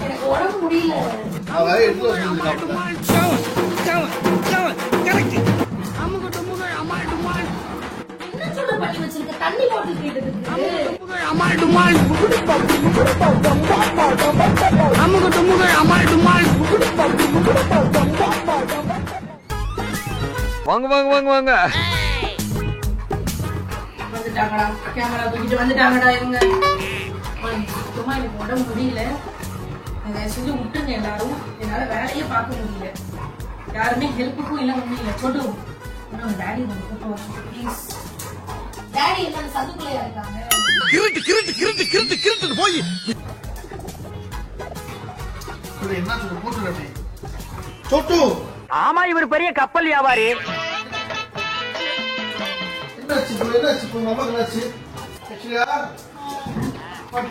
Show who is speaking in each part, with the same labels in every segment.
Speaker 1: எனக்கு உடம்பு முடியல. என்ன சொல்ல பண்ணி வச்சிருக்க? தண்ணி பாட்டில் கேட்டதுக்கு
Speaker 2: வாங்க வாங்க வாங்க வாங்க.
Speaker 1: வந்துட்டாங்கடா, கேமரா தூக்கிட்டு வந்துட்டாங்கடா இவங்க. சுத்தமா எனக்கு உடம்பு முடியல. செஞ்சு விட்டுருங்க எல்லாரும். என்னால வேலையே பார்க்க முடியல. யாருமே ஹெல்ப்புக்கும் இல்ல, ஒண்ணும் இல்ல. சொல்லு டாடி ப்ளீஸ். டாடி என்ன சதுக்குள்ளையா இருக்காங்க?
Speaker 3: கிருட்டு கிருட்டு கிருட்டு கிருட்டு கிருட்டு போய் என்ன சொல்ல போட்டு அப்படி சொட்டு.
Speaker 4: ஆமா, இவர் பெரிய கப்பல் வியாபாரி.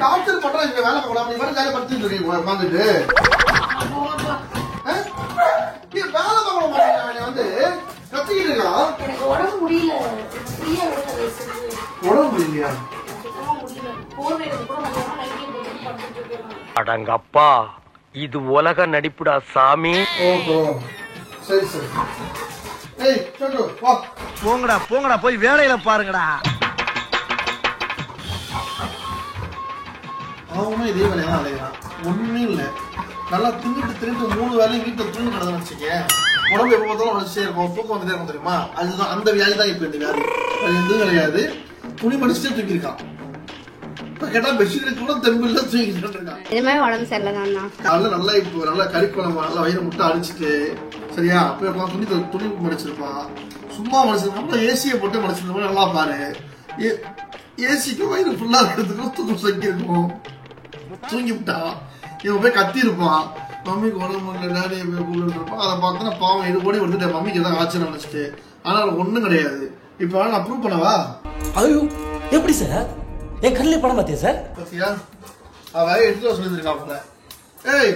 Speaker 3: டார்ச்சர் பண்றேன் இங்க வேலை பார்க்கலாம். நீ வேலை படுத்துட்டு இருக்கீங்க உட்காந்துட்டு வேலை பார்க்க மாட்டேங்க. வந்து கத்திக்கிட்டு இருக்கா.
Speaker 1: எனக்கு உடம்பு முடியல.
Speaker 3: உடம்பு முடியலையா?
Speaker 4: அடங்கப்பா, இது உலக நடிப்புடா சாமி.
Speaker 3: ஓஹோ, சரி சரி. ஏய் சொட்டு வா.
Speaker 5: போங்கடா போங்கடா, போய் வேலையில பாருங்கடா.
Speaker 3: அவனும் இதே வேலையா அலைகிறான். ஒண்ணுமே இல்லை. நல்லா தின்னுட்டு திருட்டு 3 வேலையும் வீட்டில் தூங்கி கிடந்து வச்சுக்க. உடம்பு எப்போ பார்த்தாலும் வளர்ச்சியே இருக்கும், தூக்கம் வந்துட்டே இருக்கும் தெரியுமா? அதுதான் அந்த வியாதி தான் இப்போ இந்த வியாதி. அது எதுவும் கிடையாது. துணி மடிச்சுட்டே தூக்கியிருக்கான். இப்ப கேட்டா பெட்ஷீட் கூட தெம்பு இல்ல, தூங்கிட்டு இருக்கான்.
Speaker 6: இதுமே உடம்பு சரியில்லைதான்.
Speaker 3: அதெல்லாம் நல்லா இப்போ நல்லா கறிக்குழம்பு நல்லா வயிறு முட்டை அடிச்சுட்டு சரியா அப்ப துணி மடிச்சிருப்பான். சும்மா மடிச்சிருப்பான். ஏசியை போட்டு மடிச்சிருந்தோம். நல்லா பாரு, ஏசிக்கு வயிறு ஃபுல்லா இருக்கிறதுக்கும் தூக்கம் சங்கி இருக்கும். தூங்கி விட்டான். இவன் போய் கத்தி இருப்பான். மம்மிக்கு உடம்பு இல்லை, டேடி இருப்பான். அதை பார்த்தா பாவம் இது கூட வந்துட்டேன். மம்மிக்கு எதாவது ஆச்சரியம் நினைச்சிட்டு. ஆனால் ஒண்ணும் கிடையாது. இப்ப நான் ப்ரூவ் பண்ணவா?
Speaker 7: ஐயோ, எப்படி சார்? என் கண்ணிலே படம் பார்த்தியா சார்?
Speaker 3: பாத்தியா, அவ எடுத்து சொல்லியிருக்காங்க. ஏய்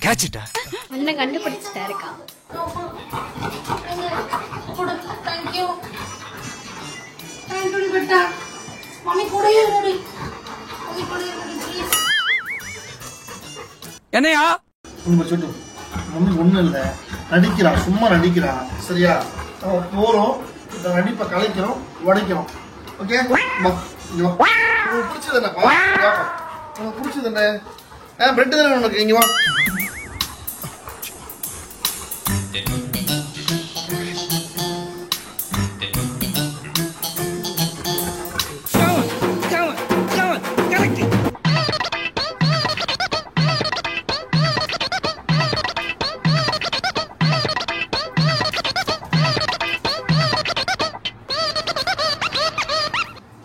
Speaker 5: கேட்சிட்டா
Speaker 6: அண்ணன் கண்டுபிடிச்சிட்டா இருக்கா.
Speaker 1: தேங்க்யூ. மம்மி கூடயே இருடி. மம்மி கூடயே இருடி ப்ளீஸ்.
Speaker 5: என்னையா
Speaker 3: சொல்லிட்டு மம்மி ஒண்ணும் இல்ல, நடிக்கிறான், சும்மா நடிக்கிறான். சரியா, நம்ம போறோம், இந்த நடிப்பை கலைக்கிறோம், உடைக்கிறோம். ஓகே, உங்களுக்கு பிடிச்சது என்னப்பா? உங்களுக்கு பிடிச்சது என்ன? பிரெட் தானே உனக்கு? இங்க வா.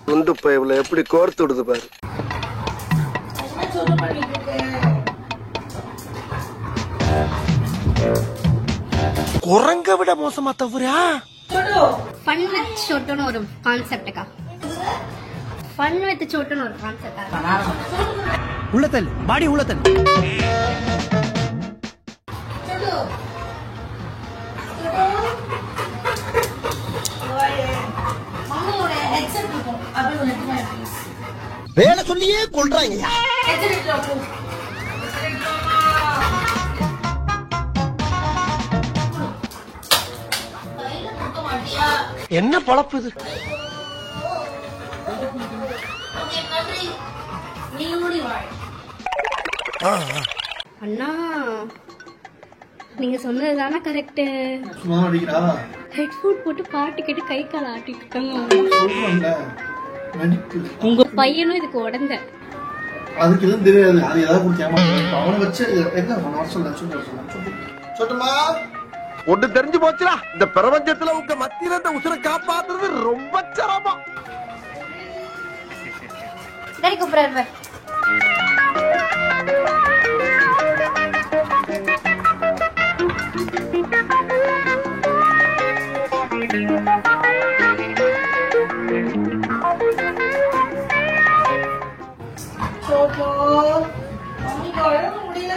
Speaker 2: குண்டு பைப்ல எப்படி கோர்த்து விடுது பாரு.
Speaker 5: குரங்க விட மோசமா தவறா?
Speaker 6: ஃபன் வித் சோட்டுன்னு ஒரு கான்செப்டுக்கா. ஃபன் வித் சோட்டுன்னு ஒரு கான்செப்டா.
Speaker 5: உள்ளத்தல் பாடி உள்ளத்தல்.
Speaker 1: மம்மியோட ஹெட்செட் இருக்கும். அப்படியே ஒரு ஹெட்செட் ப்ளீஸ்.
Speaker 5: வேலை சொல்லியே கொல்றாங்க.
Speaker 1: ஹெட்செட் இருக்கும்.
Speaker 5: என்ன பழப்பு இது?
Speaker 6: அண்ணா, நீங்க சொன்னதுதானே கரெக்ட்.
Speaker 3: சும்மா நடிக்கிறா.
Speaker 6: ஹெட்ஃபோன் போட்டு பாட்டு கேட்டு கை கால ஆட்டிட்டு இருக்காங்க.
Speaker 3: சொல்றேன்ல, நடிப்பு.
Speaker 6: உங்க பையனும் இதுக்கு உடந்த.
Speaker 3: அதுக்கு எதுவும் தெரியாது. அது ஏதாவது கொடுத்தாமா அவனை வச்சு என்ன பண்ண சொல்ல சொல்லுமா.
Speaker 2: ஒண்ணு தெரிஞ்சு போச்சுடா, இந்த பிரபஞ்சத்துல உங்க மத்தியில இந்த உசுரை காப்பாத்துறது ரொம்ப சிரமம்.
Speaker 6: சரி, கூப்பிடுறாரு.
Speaker 1: முடியல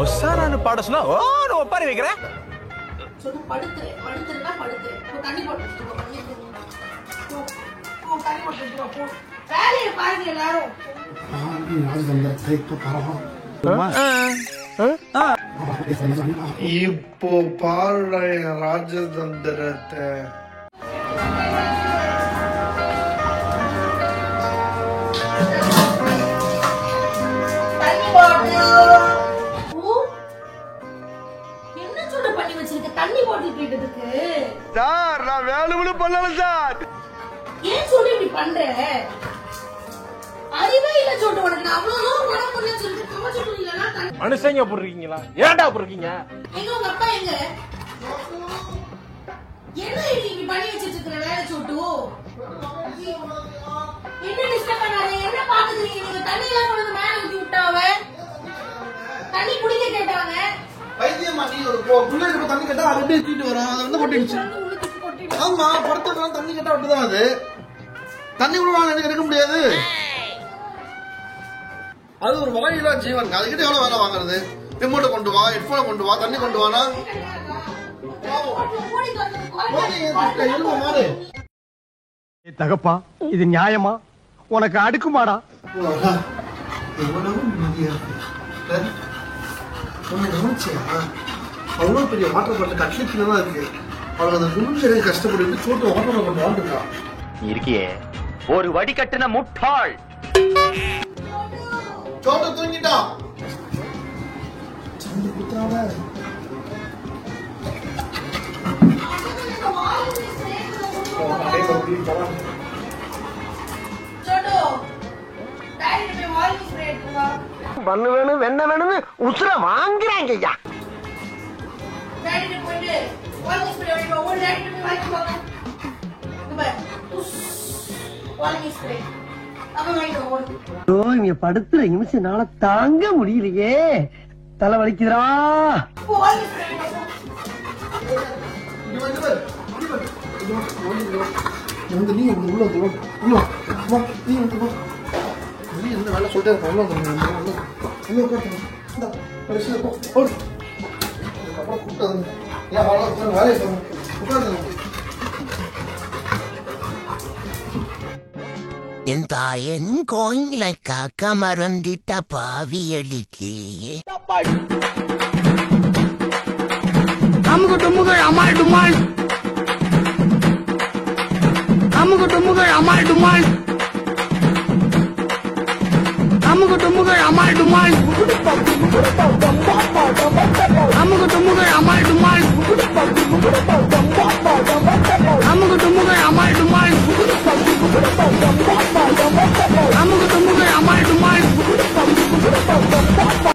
Speaker 5: ஒசாரான்னு பாட சொன்னா ஓ ஒப்பாரி வைக்கிறேன்.
Speaker 1: சொட்டு படுத்துறேன்னா படுத்துறேன். தண்ணி போட்டு தண்ணி போட்டு வேலையை பாருங்க எல்லாரும்.
Speaker 3: இப்போ பாருடா ராஜதந்திரத்தை.
Speaker 1: என்ன சொல்ல பண்ணி வச்சிருக்க? தண்ணி பாட்டில் கேட்டதுக்கு
Speaker 2: சார் நான் வேலுமனு பண்ணல சார்.
Speaker 1: ஏன் சொல்லி இப்படி பண்ற? அறிவே இல்ல சொல்லிட்டு உனக்கு நான் அவ்வளவு தூரம் உடம்பு முடியல சொல்லிட்டு கவச்சிட்டு இல்லனா
Speaker 4: மனுஷங்க போடுறீங்களா? ஏன்டா போடுறீங்க?
Speaker 1: எங்க உங்க அப்பா எங்க? என்ன இப்படி பண்ணி வச்சிருக்கிற வேலை சோட்டு? என்ன டிஸ்டர்ப் பண்ணாதே. என்ன பாக்குறீங்க நீங்க? தண்ணி எல்லாம் கொண்டு வந்து மேல ஊத்தி விட்டாவ. தண்ணி குடிக்க கேட்டாங்க.
Speaker 3: பைத்தியமா நீ? ஒரு புள்ளைக்கு தண்ணி கேட்டா அது அப்படியே தூக்கிட்டு வரும். அது வந்து கொட்டிடுச்சு. ஆமா, படுத்துக்கலாம் தண்ணி கேட்டா அப்படிதான். அது தண்ணி கூட எனக்கு எடுக்க முடியாது. அது ஒரு வகையில ஜீவன். அதுக்கிட்ட எவ்வளவு வேலை வாங்குறது? ரிமோட்டை கொண்டு வா, ஹெட்போனை கொண்டு வா, தண்ணி கொண்டு வானா
Speaker 5: தகப்பா இது நியாயமா? உனக்கு அடுக்குமாடா?
Speaker 3: அவ்வளவு பெரிய வாட்டர் பாட்டில் கட்லிக்கில தான் இருக்கு. அவளுக்கு அந்த குளிர்ச்சி கஷ்டப்பட்டு சோட்டு வாட்டர் பாட்டில் வாழ்ந்துருக்கா.
Speaker 4: இருக்கியே ஒரு வடிகட்டின முட்டாள்.
Speaker 3: சோட்டை தூங்கிட்டான். சந்து குத்தாவ
Speaker 2: பண்ணு வேணும் வெண்ண வேணும்னு உசுர வாங்குறாங்க ஐயா.
Speaker 5: இங்க படுத்துற நிமிஷம்னால தாங்க முடியலையே. தலை வலிக்குதுடா.
Speaker 3: நீ உள்ள நீ என்ன வேலை சொல்லிட்டே இருக்க? அதுக்கப்புறம் கூப்பிட்டு ஏன் வேலையை உட்காந்து
Speaker 8: என் தாயன் கோயில காக்க மறந்திட்ட பாவியலிக்கே.
Speaker 5: அமுகு டுமுகள் அமால் டுமால். அமுகு டுமுகள் அமால் டுமால். அமுகு டுமுகள் அமால் டுமால். அமுகு டுமுகள் அமால் டுமால்.